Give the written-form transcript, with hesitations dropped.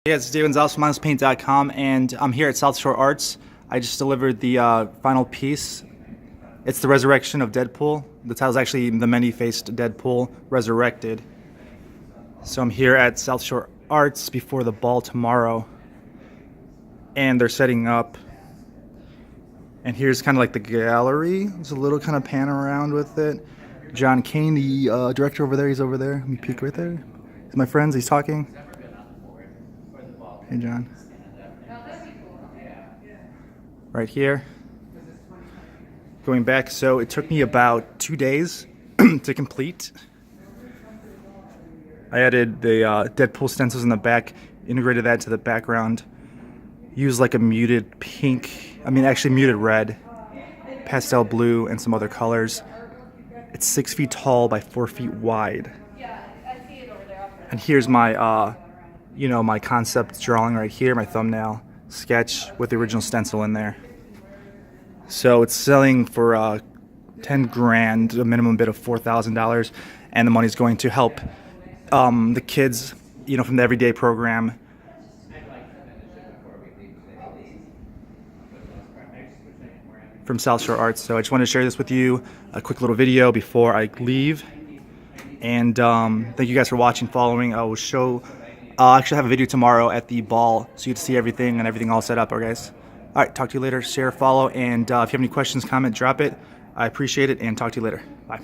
Yeah, it's Dave Gonzalez from MindlessPaint.com, and I'm here at South Shore Arts. I just delivered the final piece. It's the resurrection of Deadpool. The title's actually The Many-Faced Deadpool Resurrected. So I'm here at South Shore Arts before the ball tomorrow, and they're setting up. And here's kind of like the gallery. There's a little kind of pan around with it. John Kane, the director over there, he's over there. Let me peek right there. He's my friends, he's talking. Hey, John. Right here. Going back, so it took me about 2 days to complete. I added the Deadpool stencils in the back, integrated that to the background. Used like a muted pink, actually muted red, pastel blue, and some other colors. It's 6 feet tall by 4 feet wide. And here's my my concept drawing right here, my thumbnail sketch with the original stencil in there. So it's selling for 10 grand, a minimum bid of $4,000, and the money's going to help the kids, from the Everyday program. From South Shore Arts. So I just wanted to share this with you, a quick little video before I leave. And thank you guys for watching, following. I'll actually have a video tomorrow at the ball, so you get to see everything and everything all set up, okay, guys? All right, talk to you later. Share, follow, and if you have any questions, comment, drop it. I appreciate it, and talk to you later. Bye.